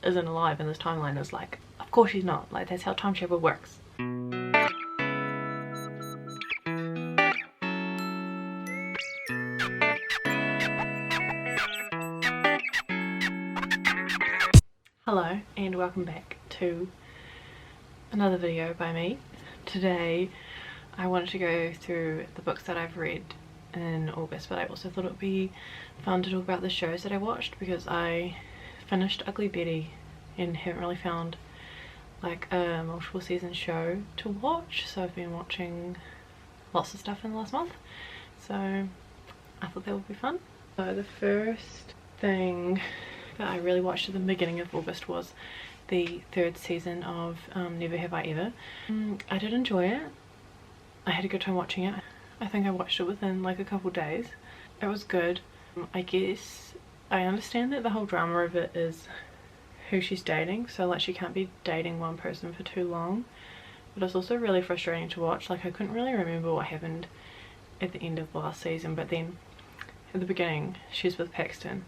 isn't alive in this timeline is like, of course she's not. Like, that's how time travel works. Hello and welcome back to another video by me. Today I wanted to go through the books that I've read in August, but I also thought it would be fun to talk about the shows that I watched, because I finished Ugly Betty and haven't really found like a multiple season show to watch, so I've been watching lots of stuff in the last month, so I thought that would be fun. So the first thing that I really watched at the beginning of August was the third season of Never Have I Ever. I did enjoy it. I had a good time watching it. I think I watched it within like a couple days. It was good. I guess I understand that the whole drama of it is who she's dating, so like she can't be dating one person for too long, but it's also really frustrating to watch. Like, I couldn't really remember what happened at the end of the last season, but then at the beginning she's with Paxton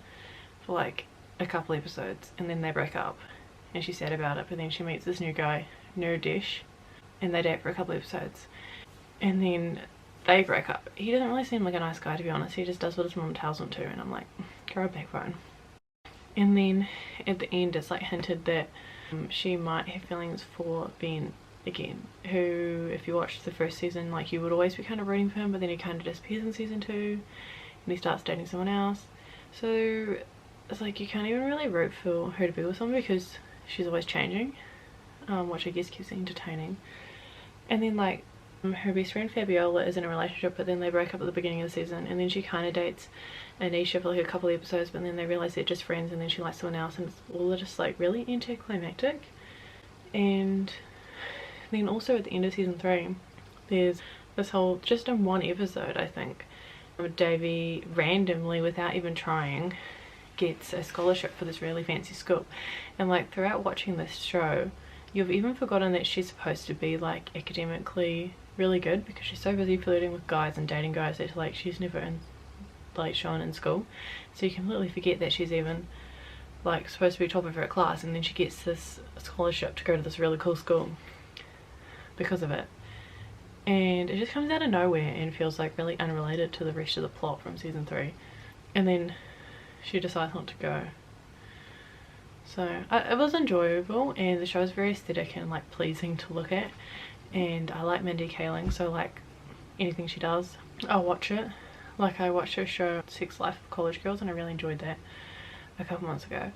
for like a couple episodes and then they break up and she's sad about it, but then she meets this new guy, Nurdish, and they date for a couple episodes and then they break up. He doesn't really seem like a nice guy, to be honest. He just does what his mum tells him to, and I'm like, grow a backbone. And then at the end it's like hinted that she might have feelings for Ben again, who, if you watched the first season, like, you would always be kind of rooting for him, but then he kind of disappears in season 2 and he starts dating someone else. So it's like you can't even really root for her to be with someone because she's always changing, which I guess keeps it entertaining. And then like her best friend Fabiola is in a relationship, but then they break up at the beginning of the season, and then she kind of dates Anisha for like a couple of episodes, but then they realize they're just friends, and then she likes someone else, and it's all just like really anticlimactic. And then also at the end of season 3 there's this whole, just in one episode I think, Davy randomly, without even trying, gets a scholarship for this really fancy school. And like throughout watching this show you've even forgotten that she's supposed to be like academically really good, because she's so busy flirting with guys and dating guys that like she's never in, like, shown in school. So you completely forget that she's even like supposed to be top of her class, and then she gets this scholarship to go to this really cool school because of it. And it just comes out of nowhere and feels like really unrelated to the rest of the plot from season 3, and then she decides not to go. So it was enjoyable, and the show is very aesthetic and like pleasing to look at, and I like Mindy Kaling, so like anything she does I'll watch it. Like, I watched her show Sex Life of College Girls and I really enjoyed that a couple months ago.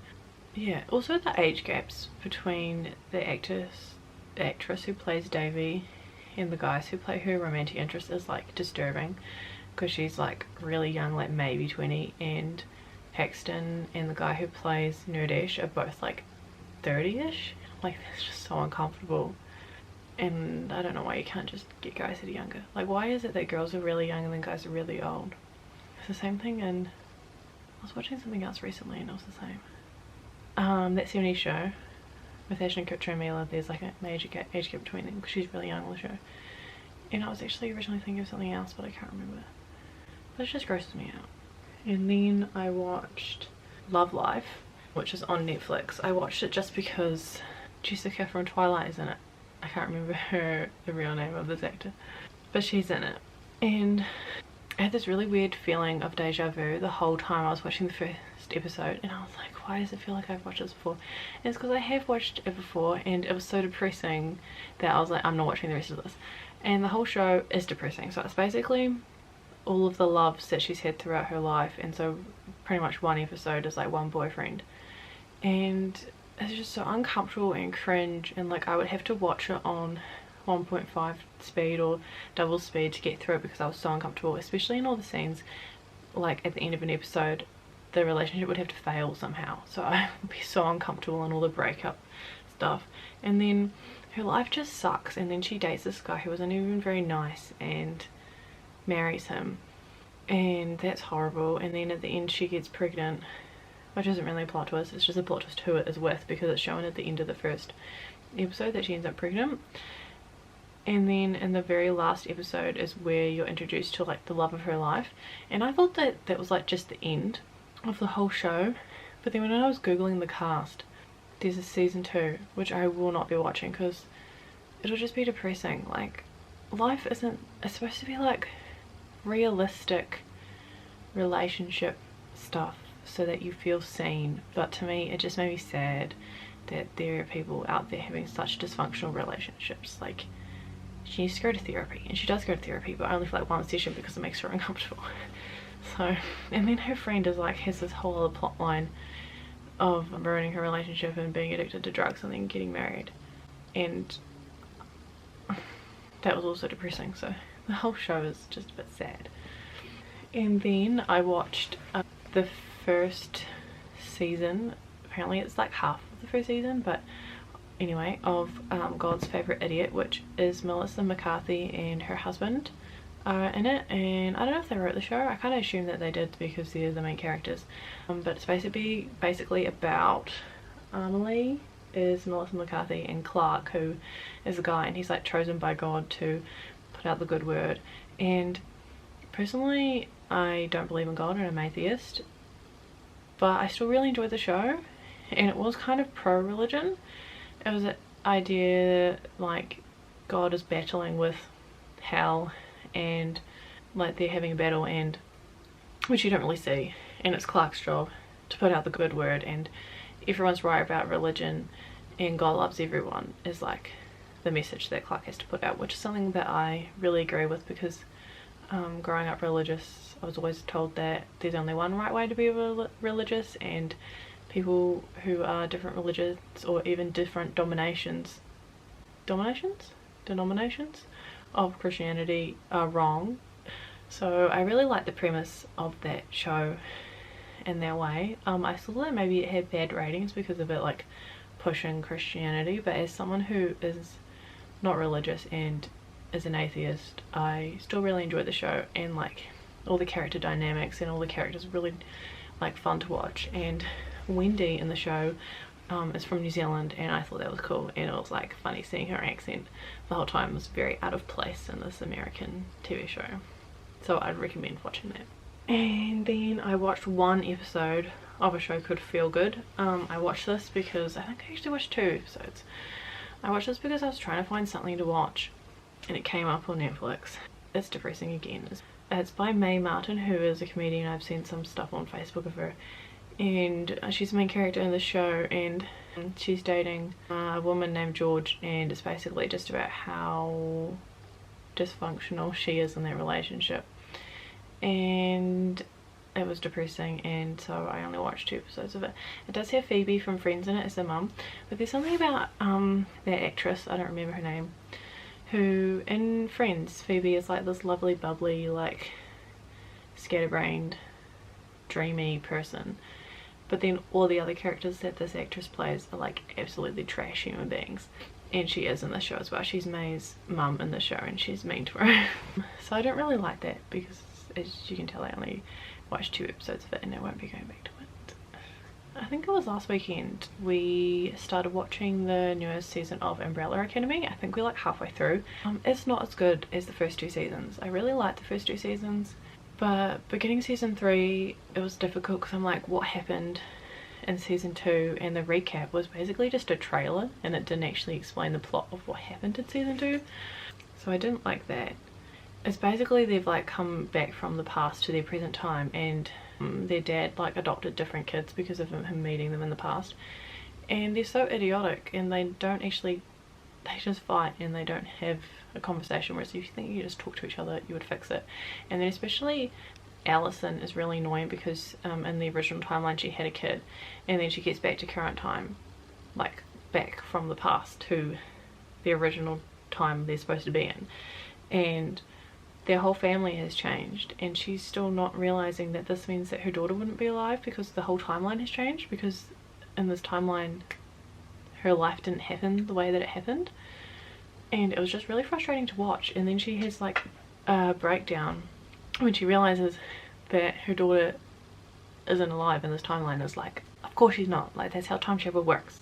Yeah, also the age gaps between the actress who plays Davy and the guys who play her romantic interest is like disturbing, because she's like really young, like maybe 20, and Paxton and the guy who plays Nurdish are both like 30ish. Like, that's just so uncomfortable, and I don't know why you can't just get guys that are younger. Like, why is it that girls are really young and then guys are really old? It's the same thing, and I was watching something else recently and it was the same. That 70s show with Ashton Kutcher and Mila, there's like a major age gap between them because she's really young on the show, and I was actually originally thinking of something else but I can't remember, but it just grosses me out. And then I watched Love Life, which is on Netflix. I watched it just because Jessica from Twilight is in it. I can't remember the real name of this actor, but she's in it. And I had this really weird feeling of deja vu the whole time I was watching the first episode, and I was like, why does it feel like I've watched this before? And it's because I have watched it before and it was so depressing that I was like, I'm not watching the rest of this. And the whole show is depressing, so it's basically all of the loves that she's had throughout her life, and so pretty much one episode is like one boyfriend, and it's just so uncomfortable and cringe, and like I would have to watch it on 1.5 speed or double speed to get through it because I was so uncomfortable, especially in all the scenes. Like at the end of an episode the relationship would have to fail somehow, so I would be so uncomfortable and all the breakup stuff, and then her life just sucks, and then she dates this guy who wasn't even very nice and marries him, and that's horrible. And then at the end she gets pregnant, which isn't really a plot twist, it's just a plot twist who it is with, because it's shown at the end of the first episode that she ends up pregnant. And then in the very last episode is where you're introduced to like the love of her life, and I thought that that was like just the end of the whole show, but then when I was googling the cast there's a season 2, which I will not be watching because it'll just be depressing. Like, life isn't, it's supposed to be like realistic relationship stuff so that you feel seen, but to me it just made me sad that there are people out there having such dysfunctional relationships. Like, she needs to go to therapy, and she does go to therapy, but only for like 1 session because it makes her uncomfortable. So, and then her friend is like, has this whole other plot line of ruining her relationship and being addicted to drugs and then getting married, and that was also depressing. So the whole show is just a bit sad. And then I watched the first season, apparently it's like half of the first season, but anyway, of God's Favorite Idiot, which is Melissa McCarthy and her husband are in it. And I don't know if they wrote the show, I kind of assume that they did because they're the main characters, but it's basically about Amelie is Melissa McCarthy and Clark, who is a guy, and he's like chosen by God to put out the good word. And personally, I don't believe in God and I'm atheist, but I still really enjoyed the show, and it was kind of pro-religion. It was an idea like God is battling with hell, and like they're having a battle, and which you don't really see, and it's Clark's job to put out the good word, and everyone's right about religion and God loves everyone is like the message that Clark has to put out, which is something that I really agree with, because growing up religious, I was always told that there's only one right way to be religious, and people who are different religions or even different denominations of Christianity are wrong. So I really like the premise of that show in that way. I saw that maybe it had bad ratings because of it like pushing Christianity, but as someone who is not religious and is an atheist, I still really enjoyed the show, and like all the character dynamics and all the characters are really like fun to watch. And Wendy in the show is from New Zealand, and I thought that was cool, and it was like funny seeing her accent the whole time. It was very out of place in this American TV show, so I'd recommend watching that. And then I watched one episode of a show called Feel Good. I watched this because I think I actually watched 2 episodes. I watched this because I was trying to find something to watch, and it came up on Netflix. It's depressing again. It's by Mae Martin, who is a comedian. I've seen some stuff on Facebook of her, and she's the main character in the show, and she's dating a woman named George, and it's basically just about how dysfunctional she is in their relationship. And it was depressing, and so I only watched 2 episodes of it. It does have Phoebe from Friends in it as the mum, but there's something about that actress, I don't remember her name, who in Friends, Phoebe is like this lovely, bubbly, like scatterbrained, dreamy person, but then all the other characters that this actress plays are like absolutely trash human beings, and she is in the show as well. She's Mae's mum in the show, and she's mean to her. So I don't really like that, because as you can tell I only watched 2 episodes of it, and I won't be going back to it. I think it was last weekend we started watching the newest season of Umbrella Academy. I think we're like halfway through. It's not as good as the first 2 seasons. I really liked the first 2 seasons, but beginning season 3 it was difficult because I'm like, what happened in season 2? And the recap was basically just a trailer, and it didn't actually explain the plot of what happened in season 2, so I didn't like that. It's basically they've like come back from the past to their present time, and their dad like adopted different kids because of him meeting them in the past, and they're so idiotic, and they just fight and they don't have a conversation, whereas if you think you just talk to each other you would fix it. And then especially Allison is really annoying because in the original timeline she had a kid, and then she gets back to current time, like back from the past to the original time they're supposed to be in, and their whole family has changed, and she's still not realizing that this means that her daughter wouldn't be alive because the whole timeline has changed, because in this timeline her life didn't happen the way that it happened. And it was just really frustrating to watch. And then she has like a breakdown when she realizes that her daughter isn't alive in this timeline. Is like, of course she's not, like that's how time travel works.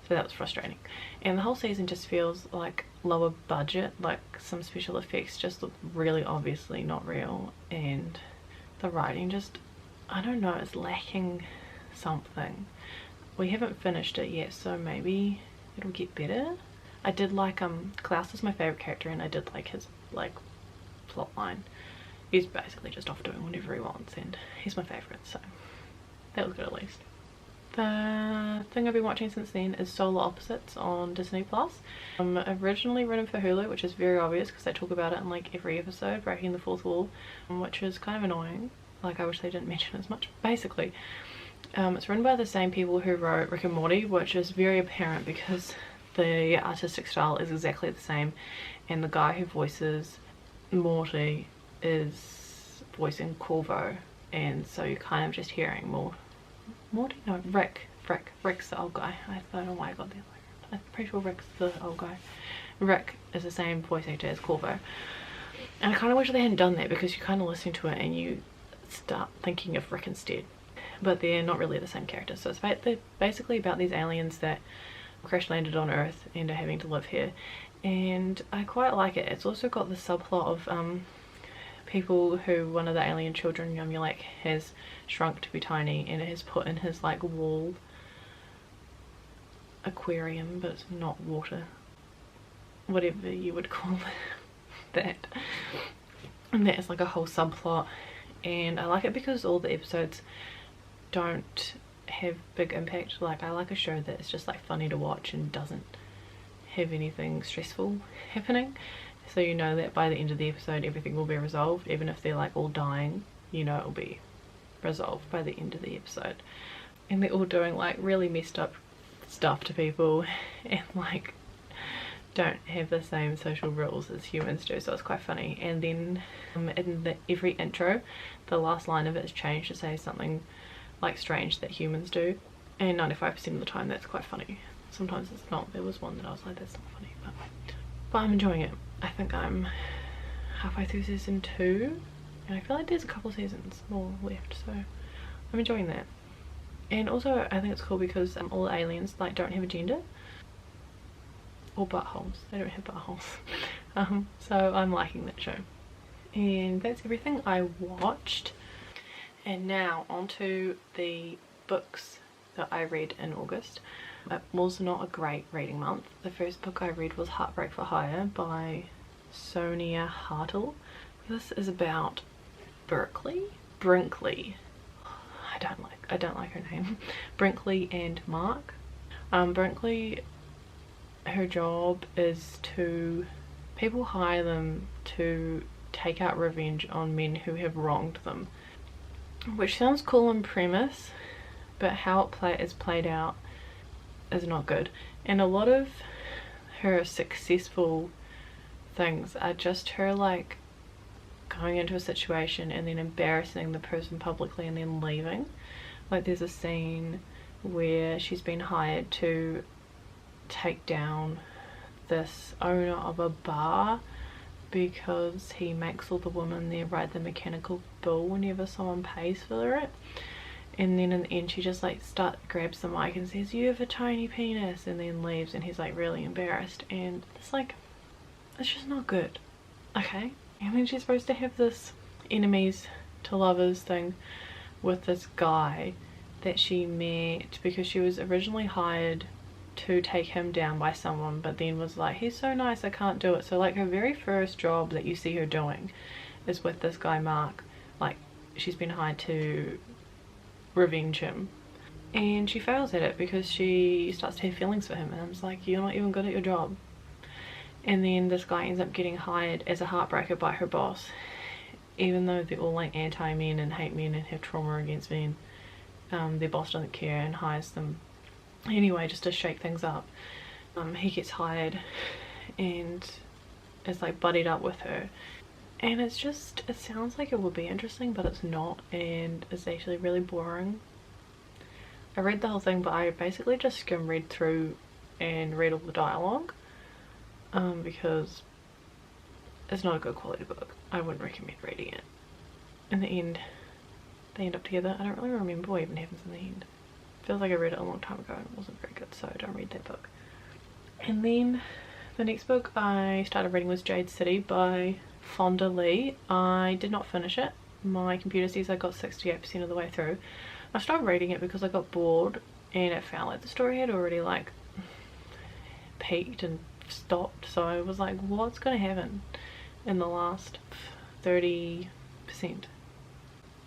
So that was frustrating. And the whole season just feels like lower budget, like some special effects just look really obviously not real, and the writing just, I don't know, it's lacking something. we haven't finished it yet, so maybe it'll get better. I did like Klaus is my favourite character, and I did like his like plot line. He's basically just off doing whatever he wants, and he's my favourite, so that was good at least. The thing I've been watching since then is Solar Opposites on Disney Plus. Originally written for Hulu, which is very obvious because they talk about it in like every episode, breaking the fourth wall, which is kind of annoying. Like, I wish they didn't mention it as much. Basically, it's written by the same people who wrote Rick and Morty, which is very apparent because the artistic style is exactly the same, and the guy who voices Morty is voicing Corvo, and so you're kind of just hearing Rick's the old guy. I don't know why I got that. I'm pretty sure Rick's the old guy. Rick is the same voice actor as Corvo, and I kind of wish they hadn't done that, because you kind of listen to it and you start thinking of Rick instead, but they're not really the same character. So it's basically about these aliens that crash landed on Earth and are having to live here, and I quite like it. It's also got the subplot of people who one of the alien children, Yumulak, has shrunk to be tiny and has put in his like wall aquarium, but it's not water, whatever you would call that. And that is like a whole subplot, and I like it because all the episodes don't have big impact. Like, I like a show that is just like funny to watch and doesn't have anything stressful happening, so you know that by the end of the episode everything will be resolved. Even if they're like all dying, you know it'll be resolved by the end of the episode. And they're all doing like really messed up stuff to people and like don't have the same social rules as humans do, so it's quite funny. And then in every intro, the last line of it is changed to say something like strange that humans do, and 95% of the time that's quite funny. Sometimes it's not. There was one that I was like, that's not funny, but I'm enjoying it. I think I'm halfway through season 2, and I feel like there's a couple seasons more left, so I'm enjoying that. And also I think it's cool because all the aliens like don't have a gender or buttholes. They don't have buttholes. So I'm liking that show. And that's everything I watched. And now onto the books that I read in August. It was not a great reading month. The first book I read was Heartbreak for Hire by Sonia Hartle. This is about Brinkley. I don't like her name. Brinkley and Mark. Brinkley, her job is to, people hire them to take out revenge on men who have wronged them, which sounds cool on premise, but how it is played out is not good. And a lot of her successful things are just her like going into a situation and then embarrassing the person publicly and then leaving. Like, there's a scene where she's been hired to take down this owner of a bar because he makes all the women there write the mechanical bill whenever someone pays for it, and then in the end she just like grabs the mic and says, "You have a tiny penis," and then leaves, and he's like really embarrassed. And it's like, it's just not good. Okay, and then she's supposed to have this enemies to lovers thing with this guy that she met because she was originally hired to take him down by someone, but then was like, he's so nice I can't do it. So like her very first job that you see her doing is with this guy Mark. Like, she's been hired to revenge him, and she fails at it because she starts to have feelings for him, and I'm just like, you're not even good at your job. And then this guy ends up getting hired as a heartbreaker by her boss, even though they're all like anti-men and hate men and have trauma against men. Their boss doesn't care and hires them anyway just to shake things up. He gets hired and is like buddied up with her, and it's just, it sounds like it would be interesting, but it's not, and it's actually really boring. I read the whole thing, but I basically just read through and read all the dialogue because it's not a good quality book. I wouldn't recommend reading it. In the end, they end up together. I don't really remember what even happens in the end. Feels like I read it a long time ago and it wasn't very good, so don't read that book. And then the next book I started reading was Jade City by Fonda Lee. I did not finish it. My computer says I got 68% of the way through. I stopped reading it because I got bored and it felt like the story had already like peaked and stopped, so I was like, what's gonna happen in the last 30%?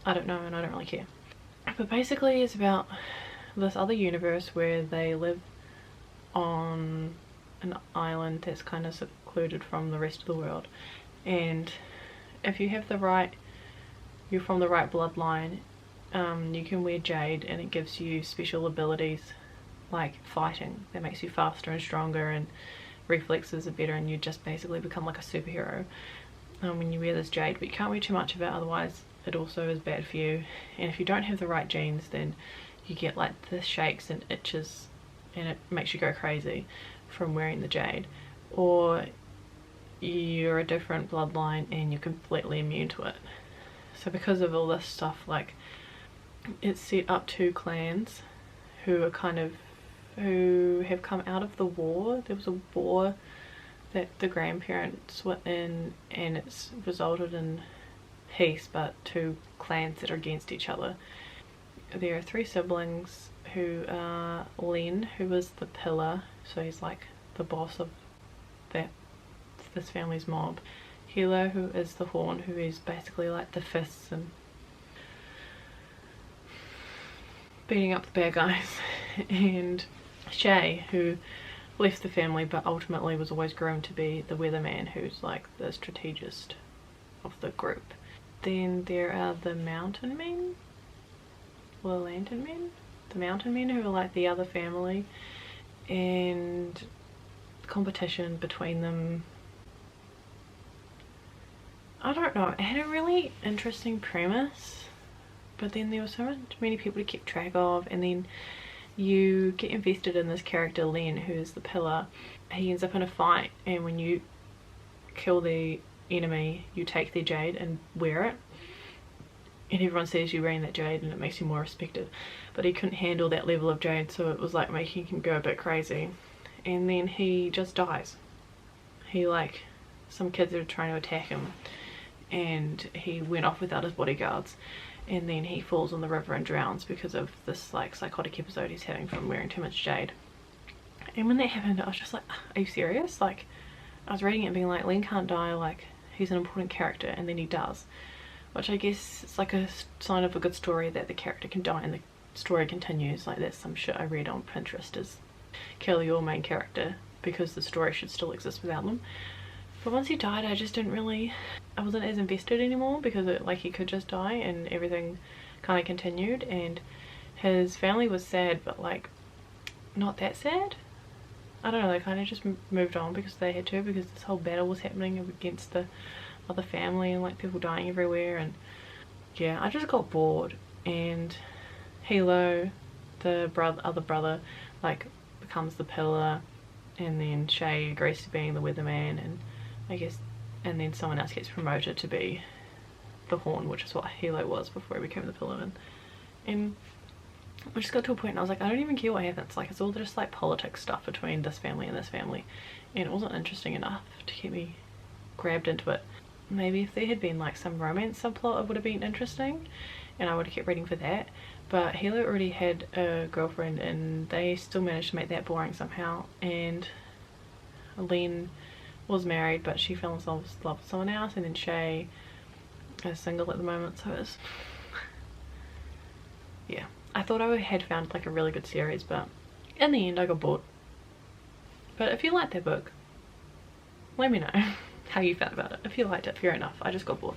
I don't know, and I don't really care. But basically it's about this other universe where they live on an island that's kind of secluded from the rest of the world, and if you have the right, you're from the right bloodline, you can wear jade and it gives you special abilities like fighting that makes you faster and stronger, and reflexes are better, and you just basically become like a superhero when you wear this jade. But you can't wear too much of it, otherwise it also is bad for you, and if you don't have the right genes then you get like the shakes and itches and it makes you go crazy from wearing the jade, or you're a different bloodline and you're completely immune to it. So because of all this stuff, like, it's set up two clans who are kind of, who have come out of the war. There was a war that the grandparents were in and it's resulted in peace, but two clans that are against each other. There are three siblings who are Len, who was the pillar, so he's like the boss of this family's mob. Hilo, who is the horn, who is basically like the fists and beating up the bad guys, and Shay, who left the family but ultimately was always groomed to be the weatherman, who's like the strategist of the group. Then there are the mountain men, or the lantern men? The mountain men, who are like the other family, and competition between them. I don't know, it had a really interesting premise, but then there were so many people to keep track of, and then you get invested in this character Len, who's the pillar. He ends up in a fight, and when you kill the enemy you take their jade and wear it, and everyone sees you wearing that jade and it makes you more respected. But he couldn't handle that level of jade, so it was like making him go a bit crazy, and then he just dies. He, like, some kids are trying to attack him and he went off without his bodyguards, and then he falls in the river and drowns because of this like psychotic episode he's having from wearing too much jade. And when that happened I was just like, are you serious? Like, I was reading it and being like, Len can't die, like he's an important character, and then he does, which I guess it's like a sign of a good story that the character can die and the story continues. Like, that's some shit I read on Pinterest, is kill your main character because the story should still exist without them. But once he died I just didn't really, I wasn't as invested anymore, because it, like, he could just die and everything kind of continued, and his family was sad but like not that sad. I don't know, they kind of just moved on because they had to, because this whole battle was happening against the other family and like people dying everywhere. And yeah, I just got bored, and Hilo, the other brother, like becomes the pillar, and then Shay agrees to being the weatherman, and I guess, and then someone else gets promoted to be the horn, which is what Hilo was before he became the pillar. And I just got to a point and I was like, I don't even care what happens, like it's all just like politics stuff between this family and this family, and it wasn't interesting enough to keep me grabbed into it. Maybe if there had been like some romance subplot it would have been interesting and I would have kept reading for that, but Hilo already had a girlfriend and they still managed to make that boring somehow. And Len was married but she fell in love with someone else, and then Shay is single at the moment, so it's yeah. I thought I had found like a really good series, but in the end I got bored. But if you liked that book, let me know how you felt about it. If you liked it, fair enough, I just got bored.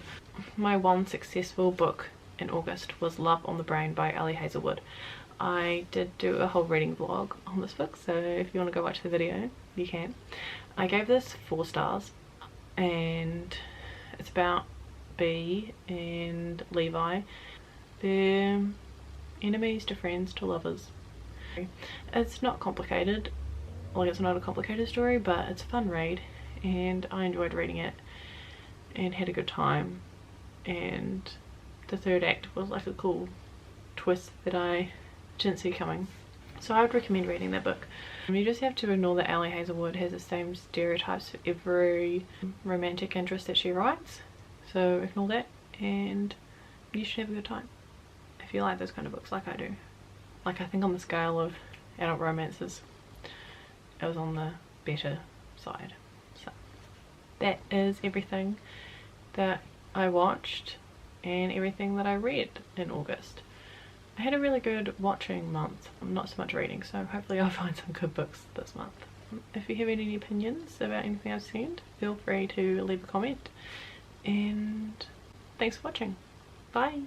My one successful book in August was Love on the Brain by Ali Hazelwood. I did do a whole reading vlog on this book, so if you want to go watch the video you can. I gave this 4 stars, and it's about Bee and Levi. They're enemies to friends to lovers. It's not complicated, like it's not a complicated story, but it's a fun read and I enjoyed reading it and had a good time, and the third act was like a cool twist that I didn't see coming, so I would recommend reading that book. You just have to ignore that Ali Hazelwood has the same stereotypes for every romantic interest that she writes, so ignore that and you should have a good time if you like those kind of books like I do. Like, I think on the scale of adult romances, it was on the better side. So that is everything that I watched and everything that I read in August. I had a really good watching month, not so much reading, so hopefully I'll find some good books this month. If you have any opinions about anything I've said, feel free to leave a comment, and thanks for watching. Bye!